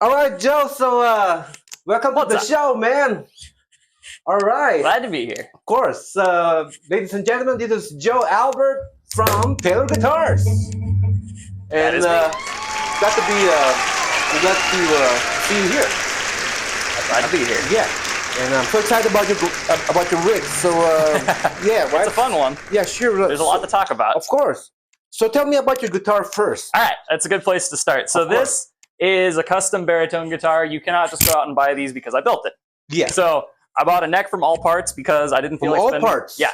All right, Joe. So, welcome to What's the up? show, man. All right. Glad to be here. Of course. Ladies and gentlemen, this is Joe Albert from Taylor Guitars. That And is me. glad to be, glad to see you here. Glad to be here. Yeah. And I'm so excited about your rig. So, yeah, right? It's a fun one. Yeah, sure. There's a lot to talk about. Of course. So tell me about your guitar first. All right, that's a good place to start. So this is a custom baritone guitar. You cannot just go out and buy these because I built it. Yeah. So I bought a neck from All Parts because I didn't feel From like All spending. Parts? Yeah.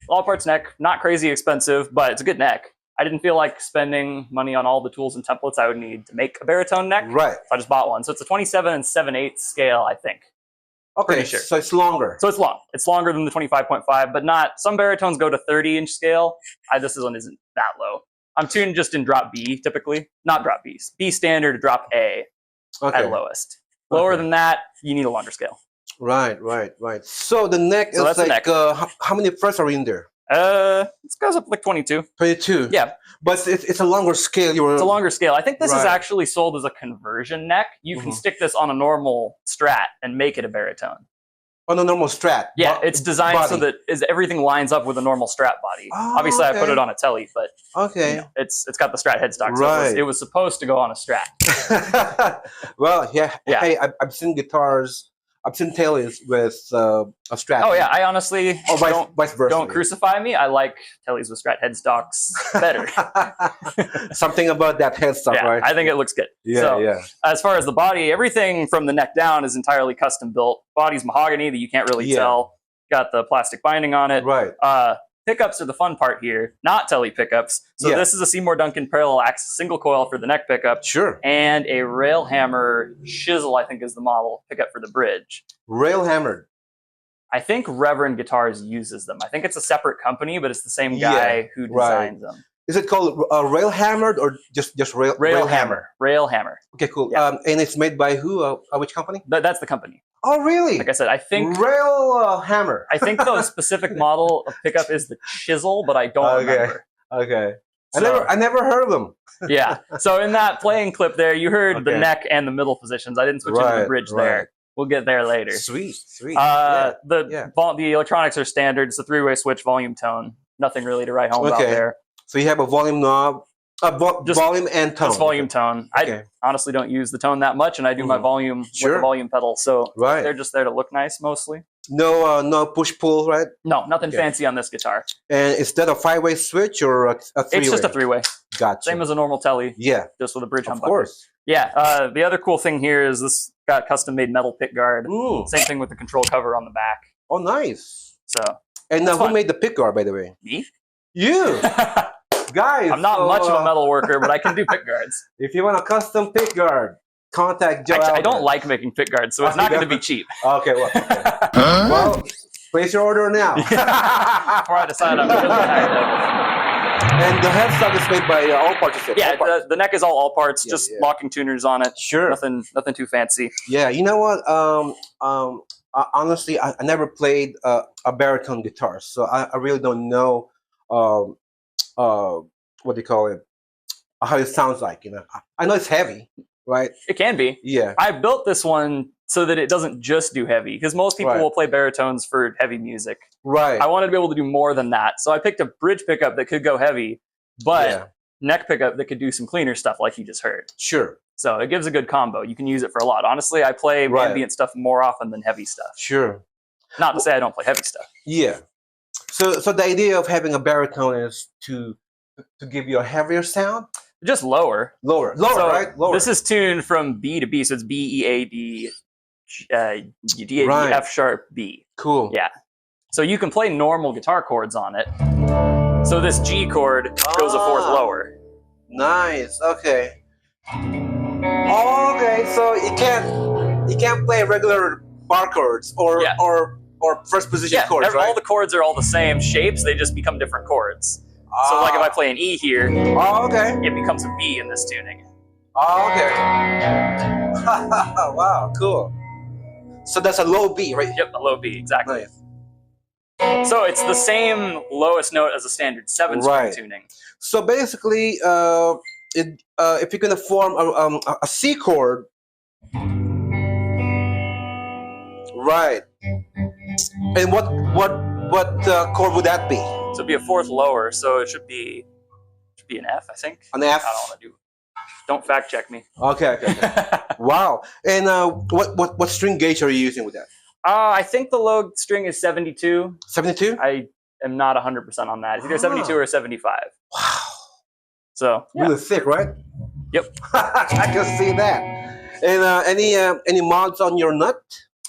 All Parts neck, not crazy expensive, but it's a good neck. I didn't feel like spending money on all the tools and templates I would need to make a baritone neck. Right. So I just bought one. So it's a 27 7/8 scale, I think. Okay, Pretty sure. so it's longer. So it's long. It's longer than the 25.5, but not. Some baritones go to 30-inch scale. This one isn't that low. I'm tuned just in drop B, typically. Not drop B. B standard to drop A at lowest. Lower than that, you need a longer scale. Right. So the neck is that's the like, neck. how many frets are in there? This goes up like 22. 22. Yeah. But it's a longer scale. It's a longer scale. I think this is Right. actually sold as a conversion neck. You can stick this on a normal Strat and make it a baritone. On a normal Strat. Yeah, it's designed so body. that everything lines up with a normal Strat body. Oh, Obviously, I put okay. it on a Telly, but Okay. you know, it's got the Strat headstock. So Right. it was supposed to go on a Strat. Well, yeah. Yeah. Hey, I've seen guitars. I've seen Tellys with a Strat. Oh yeah, I honestly Or vice versa. don't crucify me. I like Tellys with Strat headstocks better. Something about that headstock, Yeah, right? I think it looks good. Yeah, So, yeah. as far as the body, everything from the neck down is entirely custom built. Body's mahogany that you can't really Yeah. tell. Got the plastic binding on it. Right. Pickups are the fun part here, not Telly pickups. So Yeah. this is a Seymour Duncan parallel axis single coil for the neck pickup, Sure. and a rail hammer chisel, I think is the model pickup for the bridge. Rail hammered. I think Reverend Guitars uses them. I think it's a separate company, but it's the same guy who designs them. Is it called rail hammered or just rail hammer? Rail hammer. Okay, cool. Yeah. And it's made by who? Which company? That's the company. Oh, really? Like I said, I think Rail hammer. I think the specific model of pickup is the chisel, but I don't remember. Okay. So- I never heard of them. Yeah. So in that playing clip there, you heard the Okay. neck and the middle positions. I didn't switch into the Right, bridge right. there. We'll get there later. Sweet. The electronics are standard. It's a three-way switch, volume, tone. Nothing really to write home about Okay. there. So you have a volume knob, Just- volume and tone. Just volume, tone. Okay. I honestly don't use the tone that much, and I do my volume with Sure. the volume pedal. So Right. they're just there to look nice mostly. No push pull, right? No, nothing Okay. fancy on this guitar. And is that a 5-way switch or a 3-way? It's just a three-way. Gotcha. Same as a normal Telly, Yeah, just with a bridge of humbucker. course. Yeah, the other cool thing here is this got custom-made metal pick guard. Mm. Same thing with the control cover on the back. Oh, nice. So, And That's who fun. made the pick guard, by the way? me? You, guys. I'm not so, much of a metal worker, but I can do pick guards. If you want a custom pick guard, contact Joe. Actually, I Albert. don't like making pick guards, so it's not going to be cheap. Okay, well, well, place your order now. Before I decide I'm really And the headstock is made by All Parts. You said? Yeah, All Parts. the neck is all parts, Yeah, just yeah. locking tuners on it. Sure. Nothing too fancy. Yeah, you know what? Honestly, I never played a baritone guitar, so I really don't know what do you call it? How it sounds like. You know, I know it's heavy, right? It can be. Yeah. I built this one so that it doesn't just do heavy, because most people Right. will play baritones for heavy music. Right. I wanted to be able to do more than that, so I picked a bridge pickup that could go heavy, but Yeah. neck pickup that could do some cleaner stuff like you just heard. Sure. So it gives a good combo. You can use it for a lot. Honestly, I play Right. ambient stuff more often than heavy stuff. Sure. Not to say I don't play heavy stuff. Yeah. So the idea of having a baritone is to give you a heavier sound, Just lower. lower, So right? Lower. This is tuned from B to B, so it's B, E, A, D, D, A, Right. D, F sharp, B. cool. Yeah. So you can play normal guitar chords on it. So this G chord goes a fourth Ah. lower. Nice. Okay. Oh, okay. So you can't play regular bar chords or Yeah. or first position Yeah, chords, right? all the chords are all the same shapes, they just become different chords. So like if I play an E here, Oh, okay. it becomes a B in this tuning. Oh, okay. Wow, cool. So that's a low B, right? Yep, a low B, exactly. Nice. So it's the same lowest note as a standard 7-string Right. tuning. So basically, if you're gonna form a C chord Right. And what chord would that be? So it'd be a fourth lower, so it should be an F, I think. An F. I don't want to do. Don't fact check me. Okay. Wow. And what string gauge are you using with that? I think the low string is 72. 72? I am not 100% on that. It's either 72 or 75. Wow. So yeah. Really thick, right? Yep. I can see that. And any mods on your nut?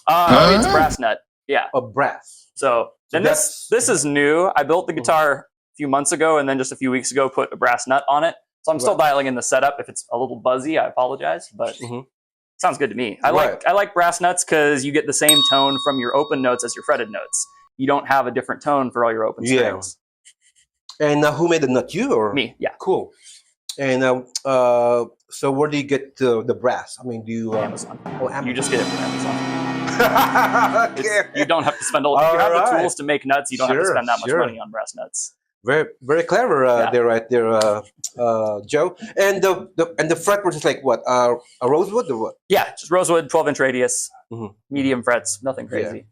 It's brass nut. Yeah. Oh, brass. So then this is new. I built the guitar a few months ago, and then just a few weeks ago put a brass nut on it. So I'm still dialing in the setup. If it's a little buzzy, I apologize, but sounds good to me. I like brass nuts because you get the same tone from your open notes as your fretted notes. You don't have a different tone for all your open strings. And who made the nut? You or me? Yeah. Cool. And so where do you get the brass? I mean, do you Amazon? Oh, Amazon. You just get it from Amazon. You don't have to spend all. If you have the tools to make nuts, you don't have to spend that much money on brass nuts. Very, very clever there, right there, Joe. And the fretboard is like what? A rosewood or what? Yeah, just rosewood, 12-inch radius, medium frets, nothing crazy.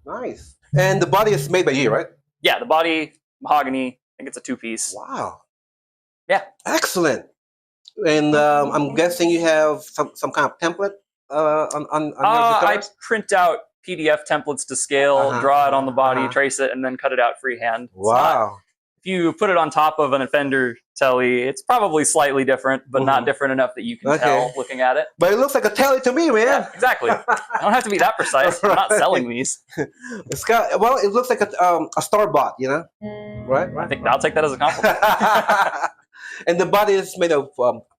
Yeah. Nice. And the body is made by you, right? Yeah, the body mahogany. I think it's a 2-piece. Wow. Yeah. Excellent. And I'm guessing you have some kind of template on your guitars? I print out PDF templates to scale, draw it on the body, trace it, and then cut it out freehand. Wow. If you put it on top of an Fender Telly, it's probably slightly different, but not different enough that you can tell looking at it. But it looks like a Telly to me, man. Yeah, exactly. I don't have to be that precise. I'm not selling these. It's got, well, it looks like a store-bought, you know? Right? I think I'll take that as a compliment. And the body is made of,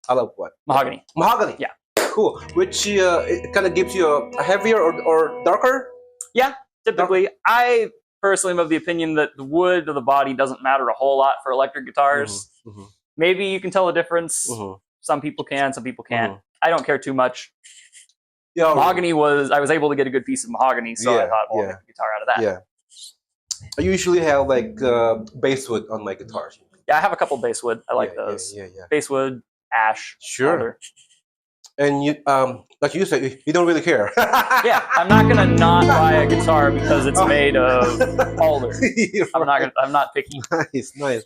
I love what? Mahogany. Mahogany? Yeah. Cool. Which it kind of gives you a heavier or darker? Yeah, typically. I personally am of the opinion that the wood of the body doesn't matter a whole lot for electric guitars. Maybe you can tell a difference. Some people can, some people can't. I don't care too much. Yeah, mahogany I was able to get a good piece of mahogany, so I thought, well, I'll make a guitar out of that. Yeah. I usually have like basswood on my guitars. Yeah, I have a couple basswood. I like those. Yeah. Basswood, ash. Sure. Alder. And you, like you said, you don't really care. Yeah, I'm not gonna not buy a guitar because it's made of alder. I'm not picky. Nice.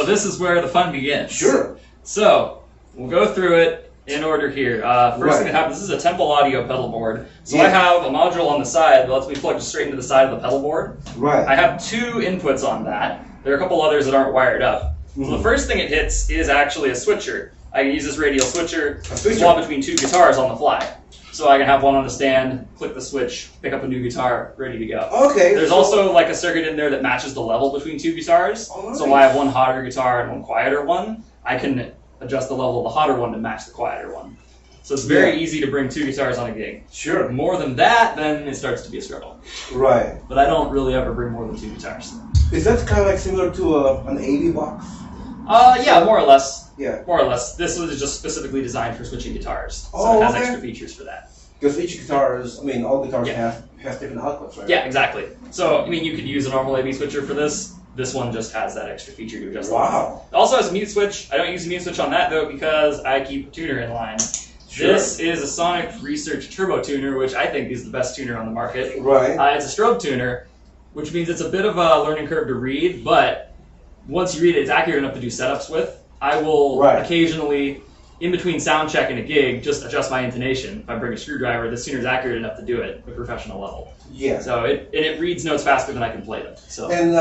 This is where the fun begins. Sure. So we'll go through it in order here. First thing that happens, this is a Temple Audio pedal board. So I have a module on the side that lets me plug straight into the side of the pedal board. Right. I have 2 inputs on that. There are a couple others that aren't wired up. So the first thing it hits is actually a switcher. I can use this radial switcher to swap between 2 guitars on the fly. So I can have one on the stand, click the switch, pick up a new guitar, ready to go. Okay. There's also like a circuit in there that matches the level between 2 guitars. So if I have one hotter guitar and one quieter one, I can adjust the level of the hotter one to match the quieter one. So it's very easy to bring 2 guitars on a gig. Sure. More than that, then it starts to be a struggle. Right. But I don't really ever bring more than 2 guitars. Is that kind of like similar to an AV box? Yeah, more or less. Yeah. More or less. This was just specifically designed for switching guitars. So it has extra features for that. Because each guitar is, I mean, all guitars have different outputs, right? Yeah, exactly. So, I mean, you could use a normal AV switcher for this. This one just has that extra feature to adjust. Wow. It also has a mute switch. I don't use a mute switch on that, though, because I keep a tuner in line. Sure. This is a Sonic Research Turbo Tuner, which I think is the best tuner on the market. Right. It's a strobe tuner, which means it's a bit of a learning curve to read, but once you read it, it's accurate enough to do setups with. I will occasionally in between sound check and a gig, just adjust my intonation. If I bring a screwdriver, this tuner's accurate enough to do it at a professional level. Yeah. So it reads notes faster than I can play them. So. And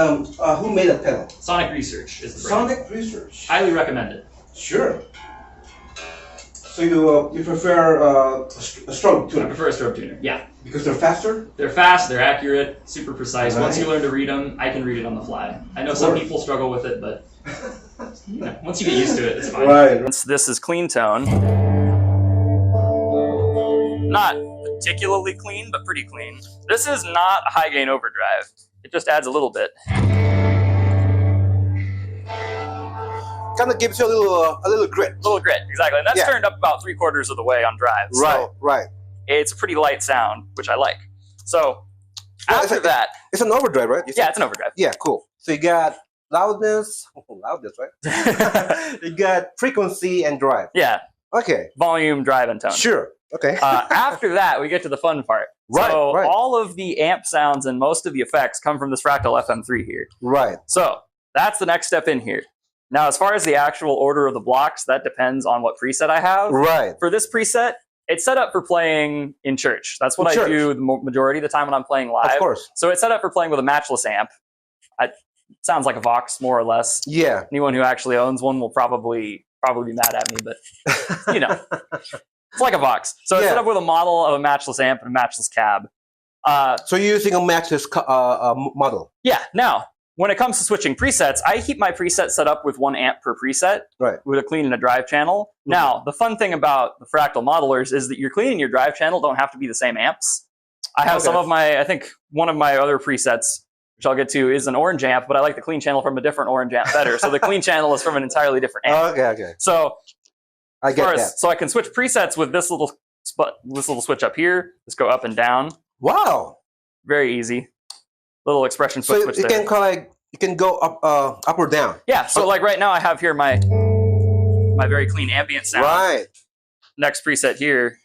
who made that pedal? Sonic Research is the brand. Sonic Research. Highly recommended. Sure. So you prefer a strobe tuner? I prefer a strobe tuner. Yeah. Because they're faster? They're fast, they're accurate, super precise. Right. Once you learn to read them, I can read it on the fly. I know some people struggle with it, but you know, once you get used to it, it's fine. Right. This is clean tone. Not particularly clean, but pretty clean. This is not a high gain overdrive. It just adds a little bit. Kind of gives you a little grit. A little grit, exactly. And that's turned up about 3/4 of the way on drive. So Right. it's a pretty light sound, which I like. So after that, it's an overdrive, right? Yeah, it's an overdrive. Yeah, cool. So you got loudness, right? You got frequency and drive. Yeah. Okay. Volume, drive, and tone. Sure. Okay. After that, we get to the fun part. Right, So right. all of the amp sounds and most of the effects come from this Fractal FM3 here. Right. So that's the next step in here. Now, as far as the actual order of the blocks, that depends on what preset I have. Right. For this preset, it's set up for playing in church. That's what I do the majority of the time when I'm playing live. Of course. So it's set up for playing with a matchless amp. It sounds like a Vox, more or less. Yeah. Anyone who actually owns one will probably be mad at me, but you know, it's like a Vox. So it's set up with a model of a matchless amp and a matchless cab. So you're using a matchless model. Yeah. Now, when it comes to switching presets, I keep my preset set up with 1 amp per preset, right, with a clean and a drive channel. Mm-hmm. Now, the fun thing about the Fractal modelers is that your clean and your drive channel don't have to be the same amps. I have some of my, I think one of my other presets, which I'll get to, is an orange amp, but I like the clean channel from a different orange amp better. So the clean channel is from an entirely different amp. Okay. So I get that. So I can switch presets with this little switch up here. Just go up and down. Wow. Very easy. Little expression foot switch there. You can go up or down. Yeah. So like right now I have here my very clean ambient sound. Right. Next preset here.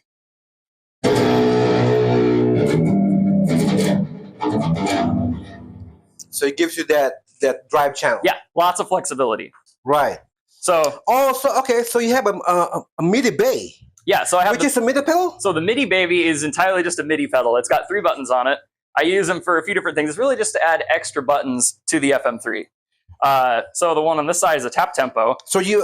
So it gives you that drive channel. Yeah, lots of flexibility. Right. So so you have a MIDI bay. Yeah, so I have which is a MIDI pedal? So the MIDI baby is entirely just a MIDI pedal. It's got 3 buttons on it. I use them for a few different things. It's really just to add extra buttons to the FM3. So the one on this side is a tap tempo. So you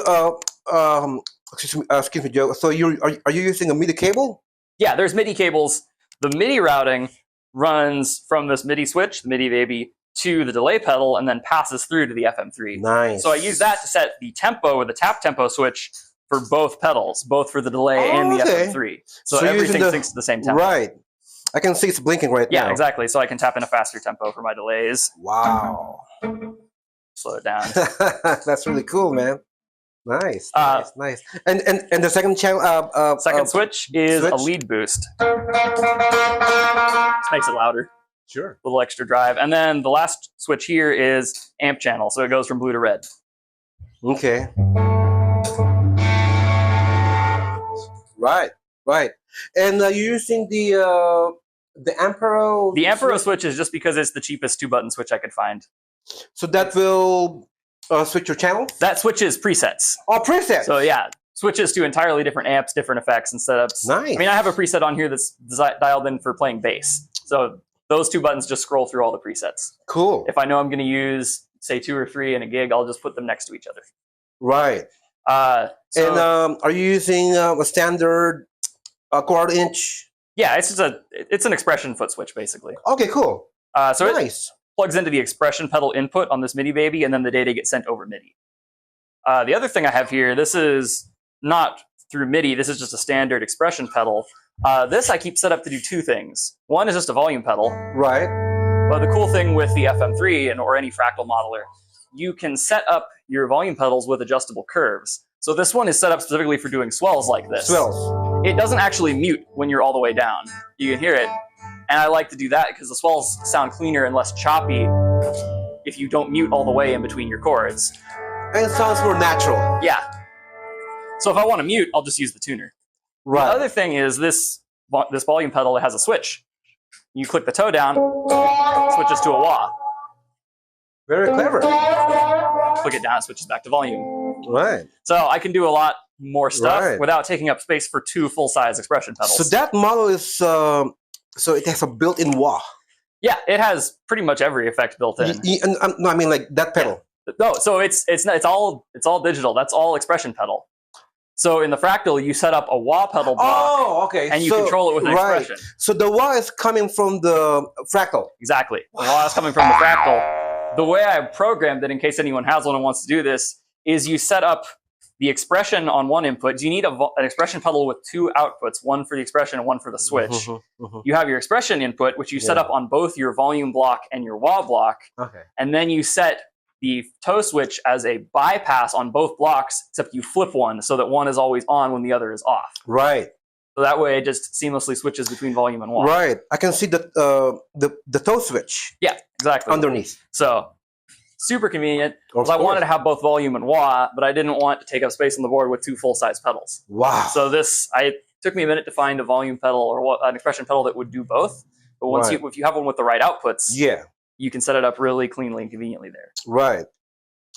excuse me, Joe. So are you using a MIDI cable? Yeah, there's MIDI cables. The MIDI routing runs from this MIDI switch, the MIDI baby, to the delay pedal and then passes through to the FM3. Nice. So I use that to set the tempo with the tap tempo switch for both pedals, both for the delay and the FM3. So everything syncs to the same tempo. Right. I can see it's blinking right now. Yeah, exactly. So I can tap in a faster tempo for my delays. Wow. Slow it down. That's really cool, man. Nice. Nice. And the second channel second switch is a lead boost. This makes it louder. Sure. A little extra drive. And then the last switch here is amp channel. So it goes from blue to red. Okay. Right. And you're using the Ampero? The Ampero switch is just because it's the cheapest 2-button switch I could find. So that will switch your channel? That switches presets. Oh, presets. So yeah, switches to entirely different amps, different effects and setups. Nice. I mean, I have a preset on here that's dialed in for playing bass. So those 2 buttons just scroll through all the presets. Cool. If I know I'm going to use, say, 2 or 3 in a gig, I'll just put them next to each other. Right. And are you using a standard 1/4 inch? Yeah, it's an expression foot switch basically. Okay, cool. So nice. It plugs into the expression pedal input on this MIDI baby, and then the data gets sent over MIDI. The other thing I have here, this is not through MIDI. This is just a standard expression pedal. This I keep set up to do 2 things. One is just a volume pedal. Right. But the cool thing with the FM3 or any Fractal modeler, you can set up your volume pedals with adjustable curves. So this one is set up specifically for doing swells like this. Swells. It doesn't actually mute when you're all the way down. You can hear it. And I like to do that because the swells sound cleaner and less choppy if you don't mute all the way in between your chords. And it sounds more natural. Yeah. So if I want to mute, I'll just use the tuner. Right. The other thing is this volume pedal has a switch. You click the toe down, switches to a wah. Very clever. Click it down, it switches back to volume. Right. So I can do a lot more stuff Right. without taking up space for two full-size expression pedals. So that model is so it has a built-in wah. Yeah, it has pretty much every effect built in. No, I mean like that pedal. No, so it's all digital. That's all expression pedal. So in the Fractal, you set up a wah pedal block, Oh, okay. and you control it with an expression. So the wah is coming from the Fractal. Exactly. The wah is coming from the Fractal. The way I programmed it, in case anyone has one and wants to do this, is you set up the expression on one input. You need an expression pedal with two outputs, one for the expression and one for the switch. You have your expression input, which you set up on both your volume block and your wah block. Okay. And then you set the toe switch as a bypass on both blocks, except you flip one so that one is always on when the other is off. Right. So that way it just seamlessly switches between volume and wah. Right. I can see the toe switch. Yeah, exactly. Underneath. So super convenient, because I wanted to have both volume and wah, but I didn't want to take up space on the board with two full-size pedals. Wow. So it took me a minute to find a volume pedal or an expression pedal that would do both. But once if you have one with the right outputs, you can set it up really cleanly and conveniently there. Right.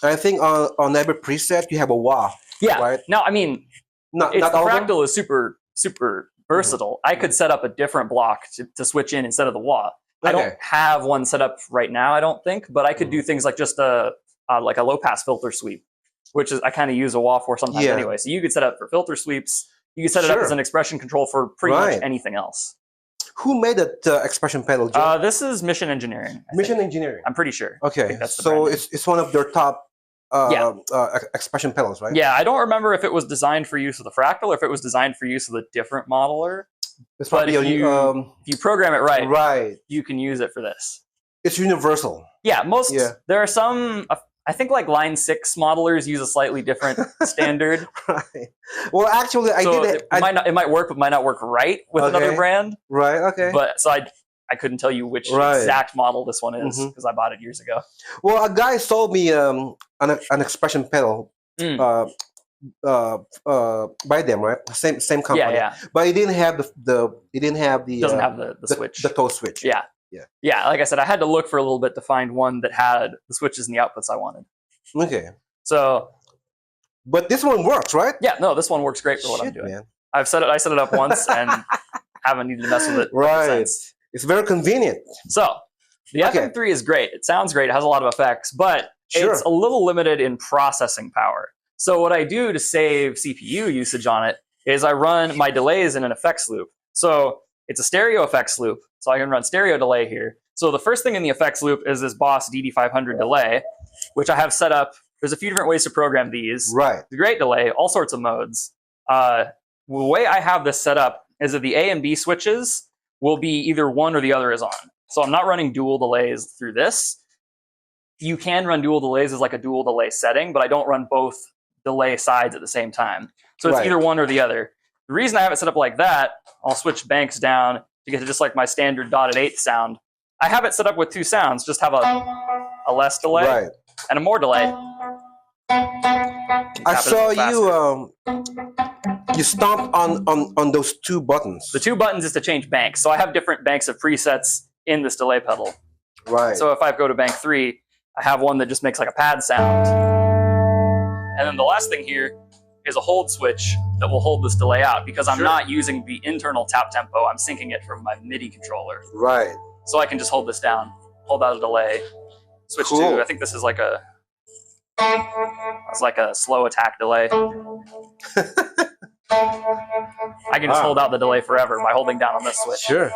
I think on every preset you have a wah. Yeah. Right. No, I mean, not the all Fractal is super versatile. I could set up a different block to switch in instead of the wah. I don't have one set up right now, I don't think, but I could do things like just like a low pass filter sweep, which is I kind of use a wah for sometimes anyway. So you could set up for filter sweeps. You could set it up as an expression control for pretty much anything else. Who made that expression pedal, Joe? This is Mission Engineering. Mission Engineering. I'm pretty sure. Okay, so it's one of their top expression pedals, right? Yeah, I don't remember if it was designed for use with the Fractal or if it was designed for use with a different modeler. It's but if you program it right, you can use it for this. It's universal. Yeah, there are some. I think like Line 6 modelers use a slightly different standard. Right. Well, actually, it might work, but might not work right with another brand. Right. Okay. But so I couldn't tell you which exact model this one is because I bought it years ago. Well, a guy sold me an expression pedal by them, right? Same company. Yeah. But it didn't have the switch. The toe switch. Yeah. Like I said, I had to look for a little bit to find one that had the switches and the outputs I wanted. Okay. So, but this one works, right? Yeah. No, this one works great for what I'm doing. Man. I set it up once and haven't needed to mess with it. Right. It's very convenient. So the FM3 is great. It sounds great. It has a lot of effects, but it's a little limited in processing power. So what I do to save CPU usage on it is I run my delays in an effects loop. So it's a stereo effects loop. So I can run stereo delay here. So the first thing in the effects loop is this Boss DD500 delay, which I have set up. There's a few different ways to program these. Right. The great delay, all sorts of modes. The way I have this set up is that the A and B switches will be either one or the other is on. So I'm not running dual delays through this. You can run dual delays as like a dual delay setting, but I don't run both delay sides at the same time. So it's either one or the other. The reason I have it set up like that, I'll switch banks down to get to just like my standard dotted eighth sound. I have it set up with two sounds, just have a less delay and a more delay. I saw you stomp on those two buttons. The two buttons is to change banks. So I have different banks of presets in this delay pedal. Right. So if I go to bank 3, I have one that just makes like a pad sound. And then the last thing here is a hold switch that will hold this delay out because I'm not using the internal tap tempo. I'm syncing it from my MIDI controller. Right. So I can just hold this down, hold out a delay, switch to, I think this is like it's like a slow attack delay. I can just hold out the delay forever by holding down on this switch. Sure.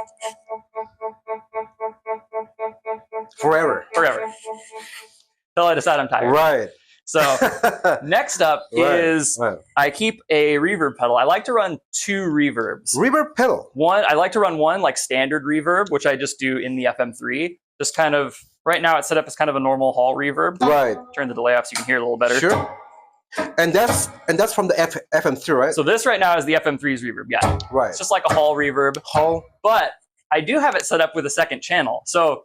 Forever. Till I decide I'm tired. Right. So next up is I keep a reverb pedal. I like to run 2 reverbs. Reverb pedal? I like to run one like standard reverb, which I just do in the FM3. Just kind of, right now it's set up as kind of a normal hall reverb. Right. Turn the delay off so you can hear it a little better. Sure. And that's from the FM3, right? So this right now is the FM3's reverb, yeah. Right. It's just like a hall reverb. Hall. But I do have it set up with a second channel. So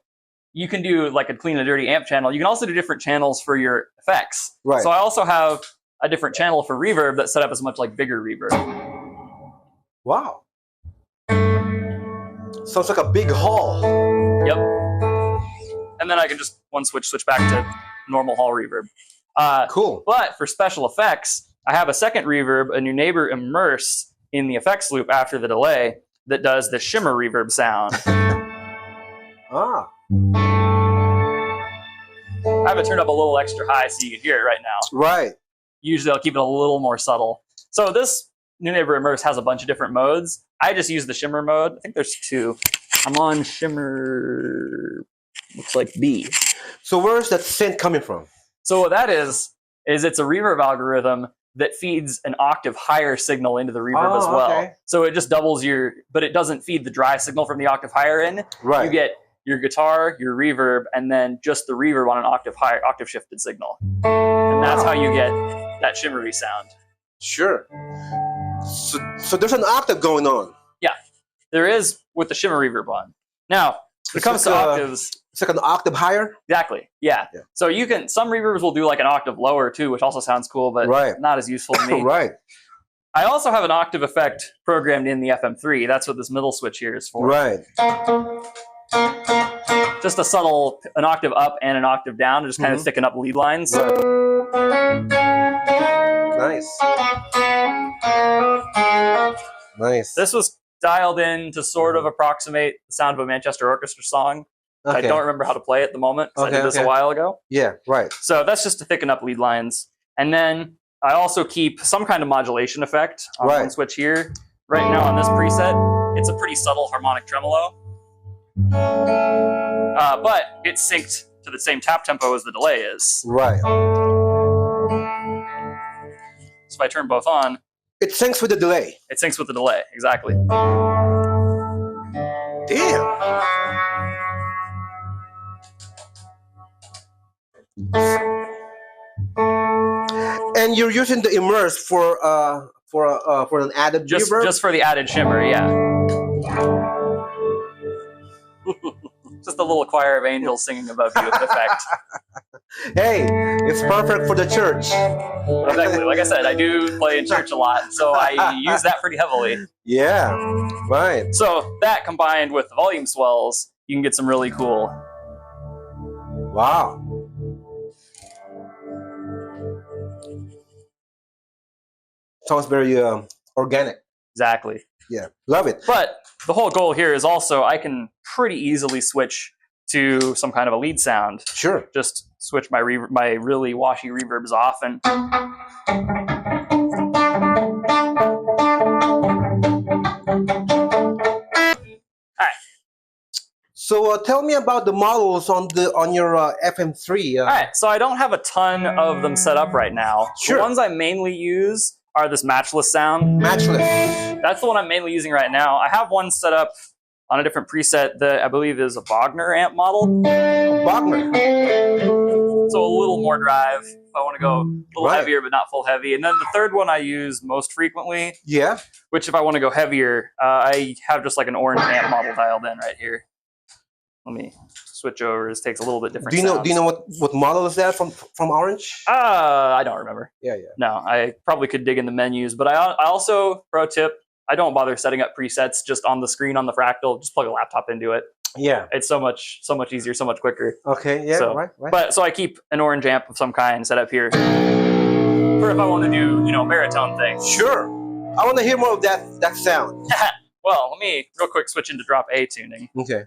you can do like a clean and dirty amp channel. You can also do different channels for your effects. Right. So I also have a different channel for reverb that's set up as much like bigger reverb. Wow. Sounds like a big hall. Yep. And then I can just switch back to normal hall reverb. Cool. But for special effects, I have a second reverb, a new neighbor immerse in the effects loop after the delay that does the shimmer reverb sound. Ah. I have it turned up a little extra high so you can hear it right now. Right. Usually I'll keep it a little more subtle. So this new neighbor immerse has a bunch of different modes. I just use the shimmer mode. I think there's 2. I'm on shimmer, looks like B. So where's that synth coming from? So what that is it's a reverb algorithm that feeds an octave higher signal into the reverb as well. Okay. So it just doubles but it doesn't feed the dry signal from the octave higher in. Right. You get your guitar, your reverb, and then just the reverb on an octave shifted signal. And that's how you get that shimmery sound. Sure. So there's an octave going on. Yeah, there is with the shimmer reverb on. Now, when it comes to octaves, it's like an octave higher. exactly. Yeah. So some reverbs will do like an octave lower too, which also sounds cool, but not as useful to me. Right. I also have an octave effect programmed in the FM3. That's what this middle switch here is for. Right. Just a subtle, an octave up and an octave down to just kind of thicken up lead lines. Nice. Nice. This was dialed in to sort of approximate the sound of a Manchester Orchestra song. Okay. I don't remember how to play it at the moment because I did this a while ago. Yeah, right. So that's just to thicken up lead lines. And then I also keep some kind of modulation effect on one switch here. Right now on this preset, it's a pretty subtle harmonic tremolo. But it's synced to the same tap tempo as the delay is. Right. So if I turn both on, it syncs with the delay. It syncs with the delay, exactly. Damn. And you're using the immerse for an added reverb? Just for the added shimmer, yeah. Just a little choir of angels singing above you with effect. Hey, it's perfect for the church. Exactly. Like I said, I do play in church a lot, so I use that pretty heavily. Yeah, right. So that combined with the volume swells, you can get some really cool. Wow. Sounds very organic. Exactly. Yeah, love it. But the whole goal here is also I can pretty easily switch to some kind of a lead sound. Sure. Just switch my really washy reverbs off and. So tell me about the models on your FM3. All right, so I don't have a ton of them set up right now. Sure. The ones I mainly use are this matchless sound. Matchless. That's the one I'm mainly using right now. I have one set up on a different preset that I believe is a Wagner amp model. Wagner. So a little more drive if I want to go a little heavier but not full heavy. And then the third one I use most frequently. Yeah. Which if I want to go heavier, I have just like an orange amp model dialed in right here. Let me switch over. This takes a little bit different. Do you know what model is that from Orange? I don't remember. Yeah. No, I probably could dig in the menus, but I also, pro tip, I don't bother setting up presets just on the screen on the Fractal. Just plug a laptop into it. Yeah. It's so much easier, so much quicker. Okay. Yeah. So, right. But so I keep an orange amp of some kind set up here for if I want to do baritone things. Sure. I want to hear more of that sound. Well, let me real quick switch into drop A tuning. Okay.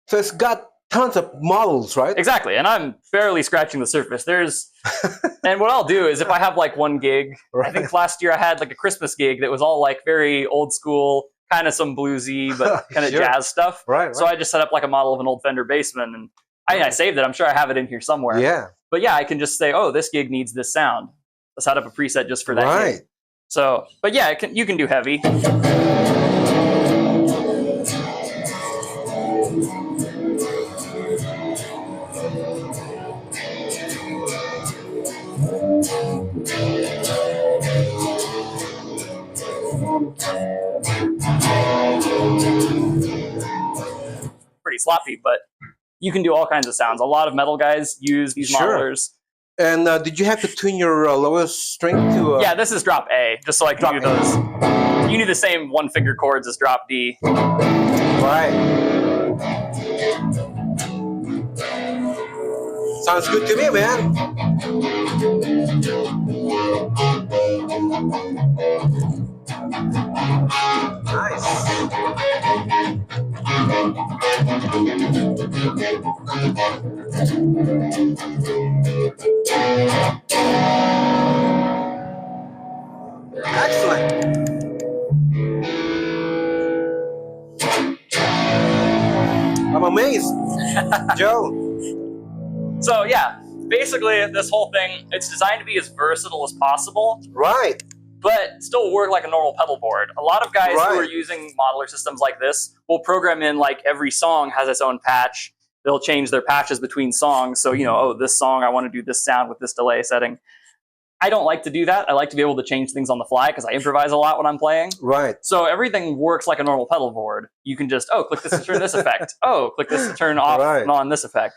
So it's got tons of models, right? Exactly, and I'm barely scratching the surface. And what I'll do is if I have like one gig, I think last year I had like a Christmas gig that was all like very old school, kind of some bluesy, but kind of jazz stuff. Right. So I just set up like a model of an old Fender Bassman, and I saved it. I'm sure I have it in here somewhere. Yeah. But yeah, I can just say, oh, this gig needs this sound. Let's set up a preset just for that gig. So, but yeah, you can do heavy. Pretty sloppy, but you can do all kinds of sounds. A lot of metal guys use these modelers. And did you have to tune your lowest string to? Yeah, this is drop A, just so I can do those. You need the same one-finger chords as drop D. Right. Sounds good to me, man. Excellent. I'm amazed, Joe. So yeah, basically this whole thing, it's designed to be as versatile as possible, Right. but still work like a normal pedal board. A lot of guys who are Right. using modeler systems like this will program in like every song has its own patch. They'll change their patches between songs. So, you know, oh, this song, I want to do this sound with this delay setting. I don't like to do that. I like to be able to change things on the fly because I improvise a lot when I'm playing. Right. So everything works like a normal pedal board. You can just, oh, click this to turn this effect. Oh, click this to turn off Right. and on this effect.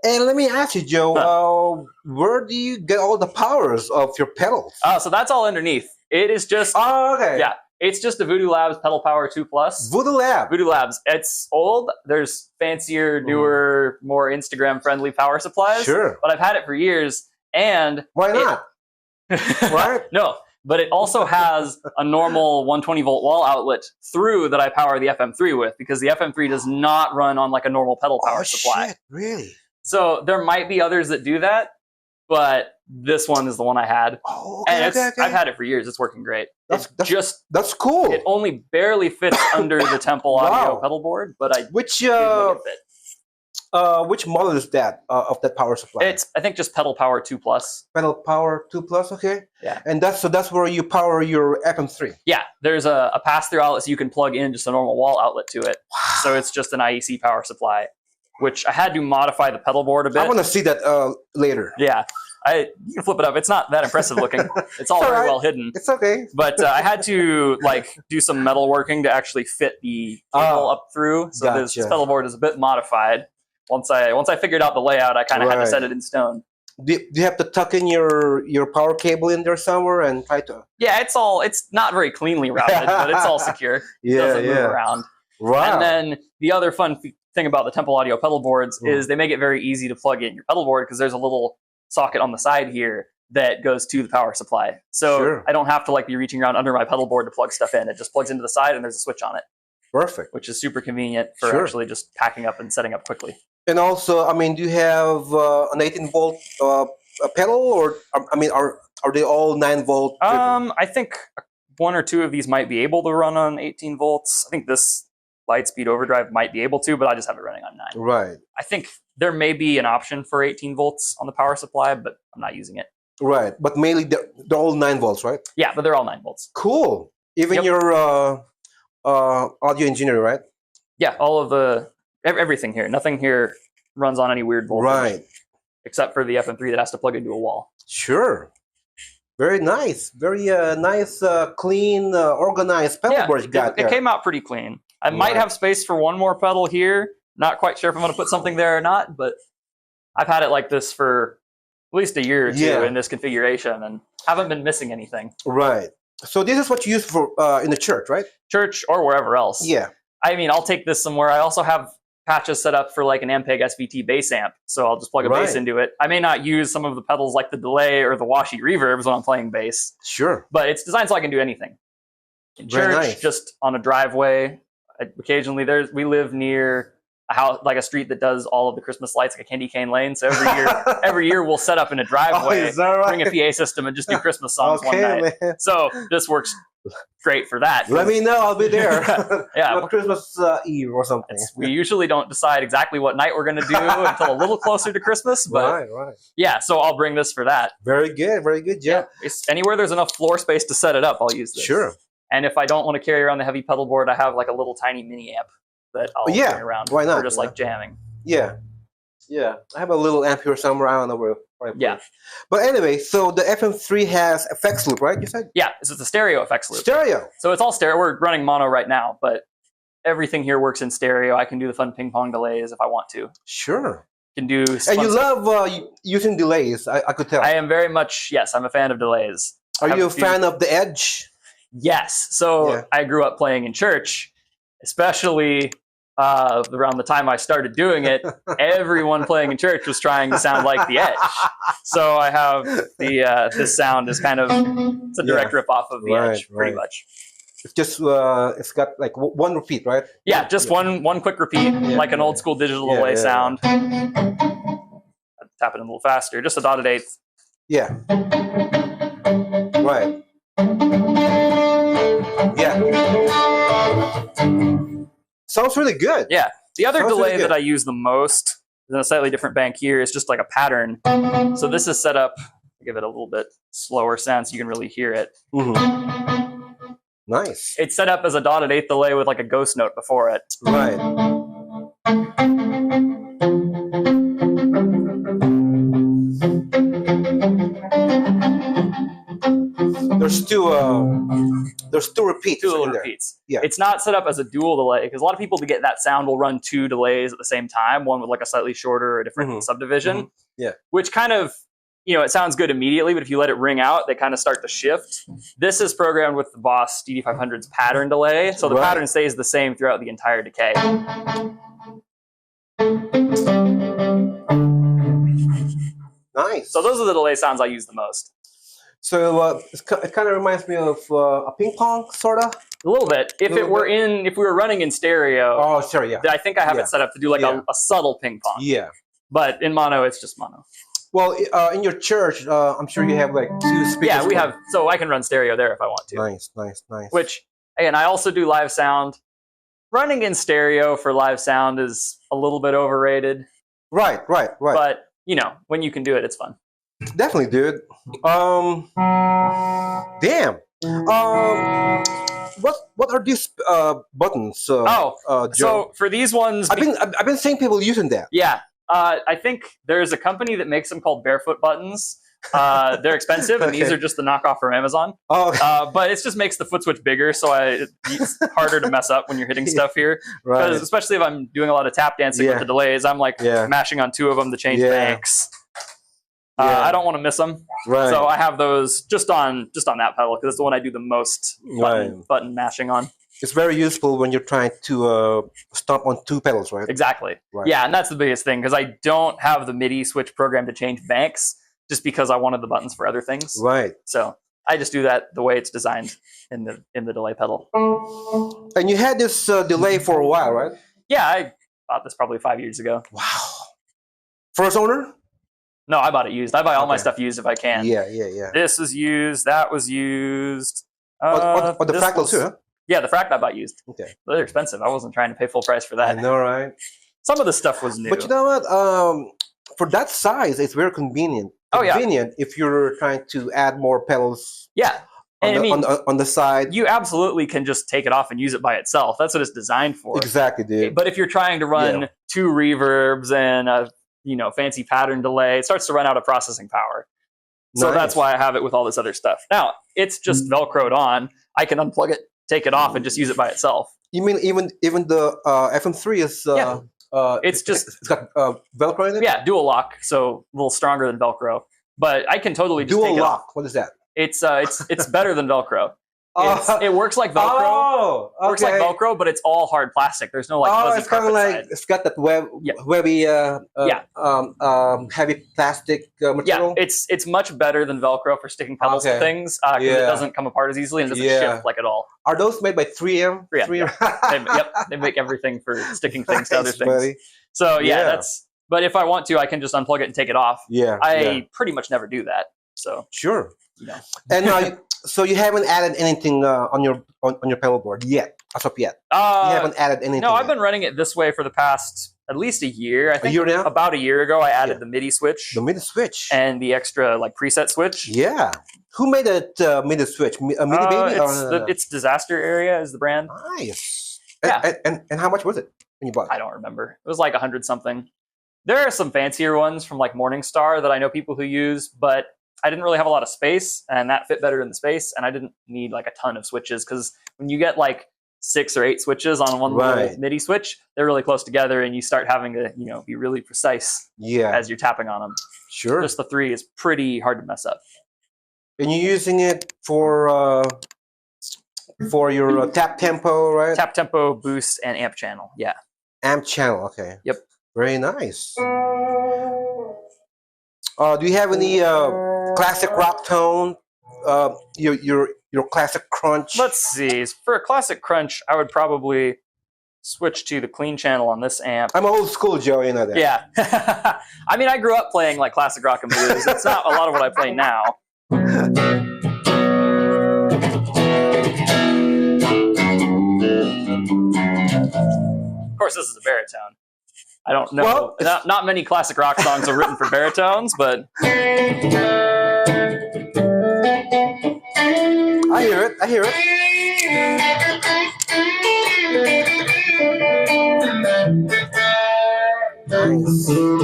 And let me ask you, Joe, where do you get all the powers of your pedals? So that's all underneath. It is just, Oh, okay. yeah, it's just a Voodoo Labs Pedal Power 2 Plus. Voodoo Lab. Voodoo Labs. It's old. There's fancier, newer, more Instagram-friendly power supplies. Sure. But I've had it for years, and Why not? Right? No, but it also has a normal 120-volt wall outlet through that I power the FM3 with, because the FM3 does not run on like a normal pedal power supply. Shit, really? So there might be others that do that, but this one is the one I had. Oh, And okay, it's, I've had it for years. It's working great. That's cool. It only barely fits under the Temple Audio Wow. pedal board, but I Which do make it fit. which model is that of that power supply? It's, I think, just Pedal Power 2 Plus. Pedal Power 2 Plus, okay. Yeah. And that's where you power your FM3. Yeah, there's a pass-through outlet so you can plug in just a normal wall outlet to it. So it's just an IEC power supply, which I had to modify the pedal board a bit. I want to see that later. Yeah, you can flip it up. It's not that impressive looking. It's all very well hidden. It's okay. But I had to like do some metalworking to actually fit the cable up through. So this pedal board is a bit modified. Once I figured out the layout, I kind of had to set it in stone. Do you have to tuck in your power cable in there somewhere and try to? Yeah, it's not very cleanly routed, but it's all secure. It doesn't move around. Wow. And then the other fun thing about the Temple Audio pedal boards is they make it very easy to plug in your pedal board, because there's a little socket on the side here that goes to the power supply. So I don't have to like be reaching around under my pedal board to plug stuff in. It just plugs into the side and there's a switch on it. Perfect. Which is super convenient for actually just packing up and setting up quickly. And also, I mean, do you have an 18-volt pedal, or I mean, are they all 9-volt? I think one or two of these might be able to run on 18 volts. I think this Lightspeed Overdrive might be able to, but I just have it running on 9. Right. I think there may be an option for 18 volts on the power supply, but I'm not using it. Right, but mainly they're all 9 volts, right? Yeah, but they're all 9 volts. Cool. Even your audio engineer, right? Yeah, all of everything here. Nothing here runs on any weird voltage. Right. Except for the FM3 that has to plug into a wall. Sure. Very nice. Very nice, clean, organized pedal board you got there. It came out pretty clean. I might have space for one more pedal here. Not quite sure if I'm going to put something there or not, but I've had it like this for at least a year or two in this configuration and haven't been missing anything. Right. So this is what you use for in the church, right? Church or wherever else. Yeah. I mean, I'll take this somewhere. I also have patches set up for like an Ampeg SVT bass amp, so I'll just plug a bass into it. I may not use some of the pedals like the delay or the washy reverbs when I'm playing bass. Sure. But it's designed so I can do anything. In church, just on a driveway. Occasionally, we live near a house, like a street that does all of the Christmas lights, like a candy cane lane. So every year we'll set up in a driveway, bring a PA system, and just do Christmas songs one night. Man. So this works great for that. Let me know, I'll be there. Yeah, Christmas Eve or something. We usually don't decide exactly what night we're going to do until a little closer to Christmas. But right. Yeah, so I'll bring this for that. Very good, Jeff. Yeah, anywhere there's enough floor space to set it up, I'll use this. Sure. And if I don't want to carry around the heavy pedal board, I have like a little tiny mini amp that I'll carry around. Why not? For just like jamming. Yeah. I have a little amp here somewhere. I don't know where I put it. But anyway, so the FM3 has effects loop, right? You said? Yeah, so it's a stereo effects loop. Stereo. So it's all stereo. We're running mono right now, but everything here works in stereo. I can do the fun ping pong delays if I want to. Sure. Can do. And you love using delays. I could tell. I am very much. Yes, I'm a fan of delays. Are you a fan of the Edge? Yes. So I grew up playing in church, especially around the time I started doing it, everyone playing in church was trying to sound like the Edge. So I have this sound is kind of it's a direct rip off of the Edge, pretty much. It's just it's got like one repeat, right? Yeah, just one quick repeat, like an old school digital delay sound. Tap it in a little faster, just a dotted eighth. Yeah. Right. Yeah. Sounds really good. Yeah. The other Sounds delay really that I use the most in a slightly different bank here is just like a pattern. So this is set up, I'll give it a little bit slower sound so you can really hear it. Nice. It's set up as a dotted eighth delay with like a ghost note before it. Right. There's two repeats. Two little repeats. Yeah. It's not set up as a dual delay because a lot of people to get that sound will run two delays at the same time, one with like a slightly shorter or a different subdivision. Yeah. Which kind of, it sounds good immediately, but if you let it ring out, they kind of start to shift. This is programmed with the Boss DD500's pattern delay, so the pattern stays the same throughout the entire decay. Nice. So those are the delay sounds I use the most. So it kind of reminds me of a ping pong, sort of. A little bit. If we were running in stereo, I think I have it set up to do like a subtle ping pong. Yeah. But in mono, it's just mono. Well, in your church, I'm sure you have like two speakers. Yeah, we have. So I can run stereo there if I want to. Nice. Which, again, I also do live sound. Running in stereo for live sound is a little bit overrated. Right. But, when you can do it, it's fun. Definitely, dude. Damn. What are these buttons? So for these ones, I've been seeing people using that. Yeah. I think there's a company that makes them called Barefoot buttons. They're expensive, and these are just the knockoff from Amazon. But it just makes the foot switch bigger, so it's harder to mess up when you're hitting stuff here. Because especially if I'm doing a lot of tap dancing with the delays, I'm like mashing on two of them to change banks. I don't want to miss them, so I have those just on that pedal because it's the one I do the most button mashing on. It's very useful when you're trying to stomp on two pedals, right? Exactly. Right. Yeah, and that's the biggest thing because I don't have the MIDI switch program to change banks just because I wanted the buttons for other things. Right. So I just do that the way it's designed in the delay pedal. And you had this delay for a while, right? Yeah, I bought this probably 5 years ago. Wow. First owner? No, I bought it used. I buy all my stuff used if I can. Yeah. This was used. That was used. The fractal too, huh? Yeah, the fract I bought used. Okay. But they're expensive. I wasn't trying to pay full price for that. I know, right? Some of the stuff was new. But you know what? For that size, it's very convenient. Convenient if you're trying to add more pedals. Yeah. On the side. You absolutely can just take it off and use it by itself. That's what it's designed for. Exactly, dude. But if you're trying to run two reverbs and a fancy pattern delay, it starts to run out of processing power. So that's why I have it with all this other stuff. Now, it's just Velcroed on. I can unplug it, take it off, and just use it by itself. You mean even the FM3 is... it's got Velcro in it? Yeah, dual lock, so a little stronger than Velcro. But I can totally just take it off. What is that? It's better than Velcro. It works like Velcro. Works like Velcro, but it's all hard plastic. There's no fuzzy it's kind of like side. It's got that webby, heavy plastic material. Yeah, it's much better than Velcro for sticking pedals to things because it doesn't come apart as easily and it doesn't shift like at all. Are those made by 3M? 3M. They make everything for sticking things to other things. Buddy. So that's. But if I want to, I can just unplug it and take it off. I pretty much never do that. So sure. And so you haven't added anything on your pedalboard yet, as of yet? You haven't added anything. No, I've been running it this way for the past at least a year. I think a year now? About a year ago, I added the MIDI switch. The MIDI switch. And the extra preset switch. Yeah. Who made that MIDI switch? A MIDI baby? It's Disaster Area is the brand. Nice. Yeah. And how much was it when you bought it? I don't remember. It was like 100 something. There are some fancier ones from Morningstar that I know people who use, but I didn't really have a lot of space, and that fit better in the space, and I didn't need a ton of switches, because when you get 6 or 8 switches on one little MIDI switch, they're really close together, and you start having to be really precise as you're tapping on them. Sure. Just the 3 is pretty hard to mess up. And you're using it for your tap tempo, right? Tap tempo, boost, and amp channel, yeah. Amp channel. Okay. Yep. Very nice. Do you have any classic rock tone? Your classic crunch. Let's see. For a classic crunch, I would probably switch to the clean channel on this amp. I'm old school, Joe. You know that. Yeah. I mean, I grew up playing like classic rock and blues. It's not a lot of what I play now. Of course, this is a baritone. I don't know. Well, not many classic rock songs are written for baritones, but I hear it. I hear it. Nice. Woo.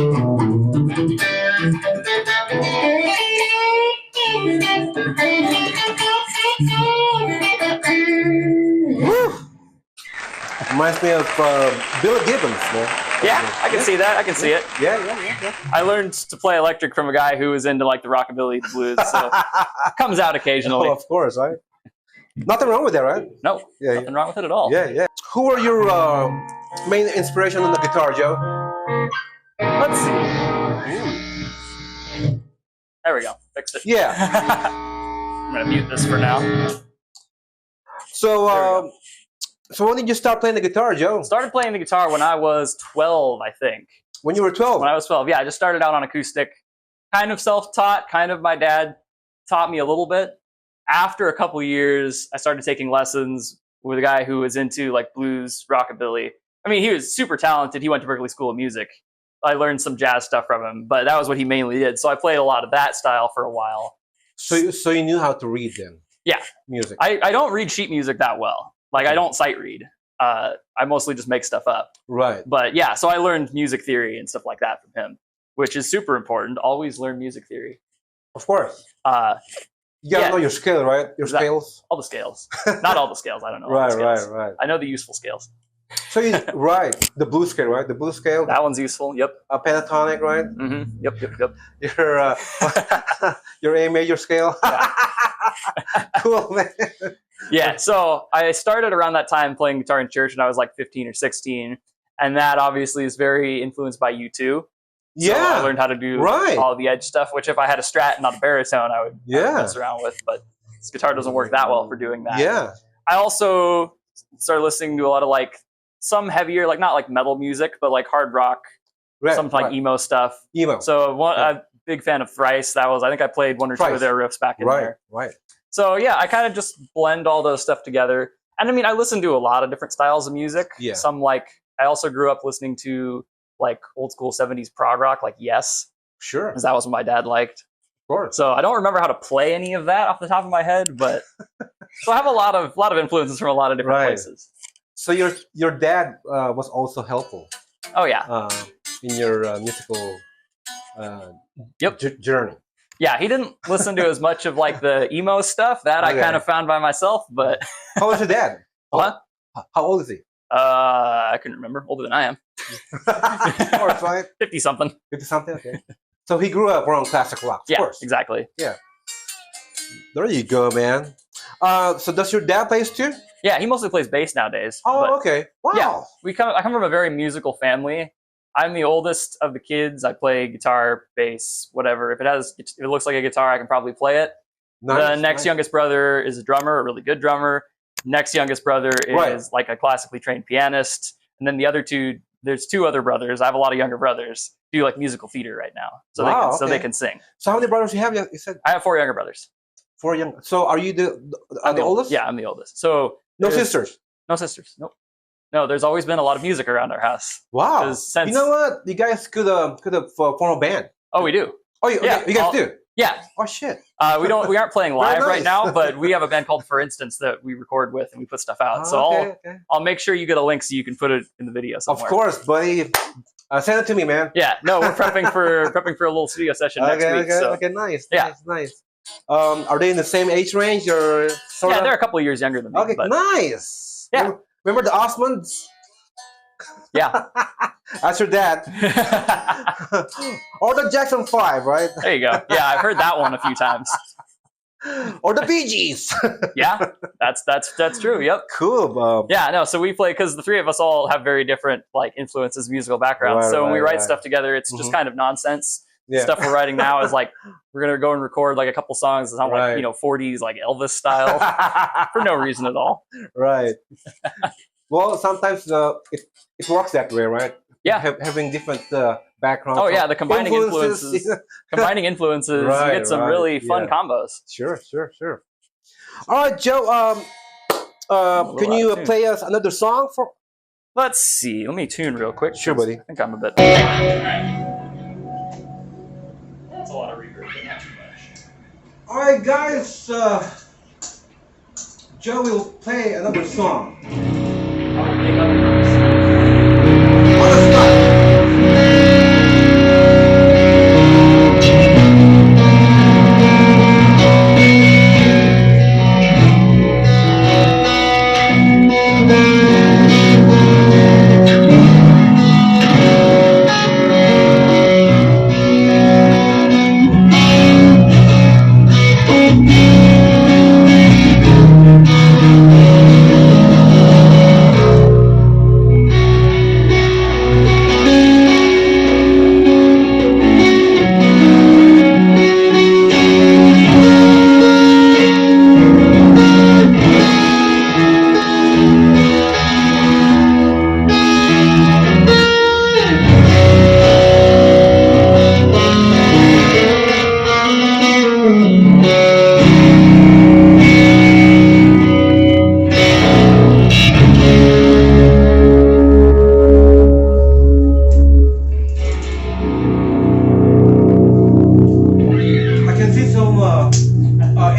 Reminds me of Bill Gibbons, man. yeah, I can see that. I can see it. Yeah. I learned to play electric from a guy who was into like the rockabilly, the blues, so comes out occasionally. Oh, of course, right? Nothing wrong with that, right? No, Yeah, nothing wrong with it at all. Yeah. Who are your main inspiration on the guitar, Joe? Let's see. There we go. Fixed it. Yeah. I'm gonna mute this for now. So, so when did you start playing the guitar, Joe? Started playing the guitar when I was 12, I think. When you were 12? When I was 12, yeah. I just started out on acoustic, kind of self-taught. Kind of my dad taught me a little bit. After a couple years, I started taking lessons with a guy who was into like blues, rockabilly. I mean, he was super talented. He went to Berklee School of Music. I learned some jazz stuff from him, but that was what he mainly did. So I played a lot of that style for a while. So you knew how to read then? Yeah. Music. I don't read sheet music that well. Like, I don't sight read. I mostly just make stuff up. Right. But yeah, so I learned music theory and stuff like that from him, which is super important. Always learn music theory. Of course. You gotta know your scale, right? Your scales. All the scales. Not all the scales. I don't know. Right. I know the useful scales. So right, the blues scale, right? The blues scale. That one's useful. Yep. A pentatonic, right? Mm-hmm. Yep. Your A major scale. Yeah. Cool, man. Yeah. So I started around that time playing guitar in church when I was like 15 or 16, and that obviously is very influenced by you too. So I learned how to do all the edge stuff, which if I had a Strat and not a baritone, I would mess around with. But this guitar doesn't work that well for doing that. Yeah. I also started listening to a lot of like some heavier, like not like metal music, but like hard rock, some like emo stuff. So I'm a big fan of Thrice. I think I played one or two of their riffs back in there. Right. So yeah, I kind of just blend all those stuff together. And I mean, I listen to a lot of different styles of music. Yeah. Some like, I also grew up listening to like old school 70s prog rock, like Yes. Sure. Because that was what my dad liked. Of course. So I don't remember how to play any of that off the top of my head, but so I have a lot of influences from a lot of different places. So your dad was also helpful. Oh yeah. In your musical journey. Yeah, he didn't listen to as much of like the emo stuff that I kind of found by myself, but How old is your dad? What? How old is he? I couldn't remember. Older than I am. Of course, right? 50 something. 50 something, okay. So he grew up around classic rock, of course. Exactly. Yeah. There you go, man. So does your dad play too? Yeah, he mostly plays bass nowadays. Oh, okay. Wow. Yeah, I come from a very musical family. I'm the oldest of the kids. I play guitar, bass, whatever. If it looks like a guitar, I can probably play it. The next youngest brother is a drummer, a really good drummer. Next youngest brother is like a classically trained pianist. And then the other two, there's two other brothers. I have a lot of younger brothers do like musical theater right now. So they can sing. So how many brothers do you have? You said I have 4 younger brothers. 4 young. So are you the oldest? Yeah, I'm the oldest. So no sisters? No sisters. Nope. No, there's always been a lot of music around our house. Wow. You know what? You guys could form a band. Oh, we do. Oh, you guys do? Yeah. Oh, shit. We aren't playing live right now, but we have a band called For Instance that we record with and we put stuff out. I'll make sure you get a link so you can put it in the video somewhere. Of course, buddy. Send it to me, man. Yeah. No, we're prepping for a little studio session next week. Okay, nice. Yeah. Nice. Are they in the same age range or sort of? Yeah, they're a couple of years younger than me. Okay, nice. Yeah. Remember the Osmonds? Yeah. That's your dad. Or the Jackson 5, right? There you go. Yeah, I've heard that one a few times. or the Bee Gees. Yeah, that's true. Yep. Cool. Yeah, no. So we play because the three of us all have very different like influences, musical backgrounds. Right, so when we right, write stuff together, it's just kind of nonsense. Yeah. Stuff we're writing now is like we're gonna go and record like a couple songs that sound like 40s like Elvis style for no reason at all. Right. Well, sometimes it works that way, right? Yeah. Having different backgrounds. Oh yeah, the combining influences. Combining influences, you get some really fun combos. Sure. All right, Joe. Can you play us another song for? Let's see. Let me tune real quick. Sure, buddy. I think I'm a bit. That's a lot of reverb, but not too much. All right, guys. Joe will play another song.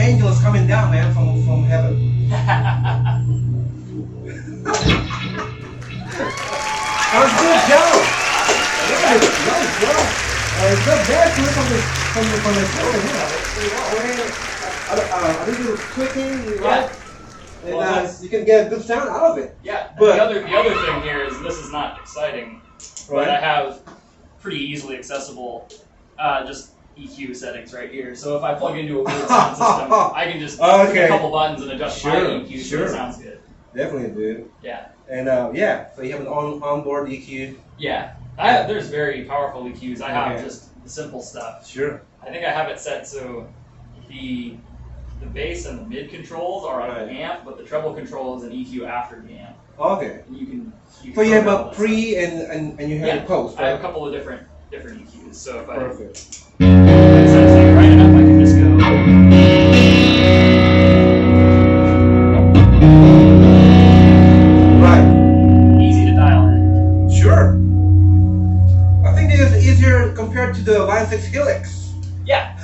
Angels coming down, man, from heaven. That was good, Joe. Nice, Joe. It's not bad to look from the show. I think you're tweaking, right? And well, you can get a good sound out of it. Yeah. But the other thing here is this is not exciting, but I have pretty easily accessible just EQ settings right here. So if I plug into a weird sound system, I can just click a couple buttons and adjust my EQ so it sounds good. Definitely, dude. Yeah. And so you have an onboard EQ. Yeah. There's very powerful EQs. I have just the simple stuff. Sure. I think I have it set so the bass and the mid controls are on an amp, but the treble control is an EQ after the amp. Okay. And you can so you have a pre and you have a post, right? I have a couple of different EQs. So if I perfect. Set right enough, I can just go. Right. Easy to dial in. Sure. I think it is easier compared to the Line 6 Helix. Yeah.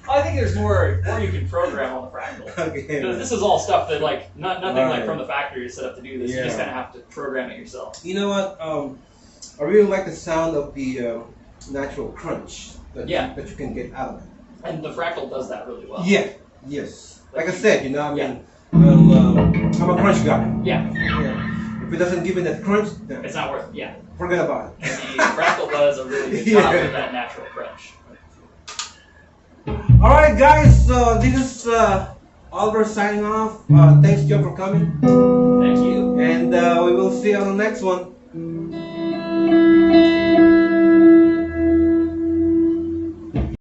I think there's more you can program on the Fractal. Because this is all stuff that nothing like from the factory is set up to do this. You just kind of have to program it yourself. You know what? I really like the sound of the natural crunch that you can get out of it. And the Fractal does that really well. Yeah. Yes. Like I said, I'm a crunch guy. Yeah. If it doesn't give it that crunch, it's not worth it. Yeah. Forget about it. The Fractal does a really good job with that natural crunch. Alright guys, so this is Oliver signing off. Thanks Joe for coming. Thank you. And we will see you on the next one.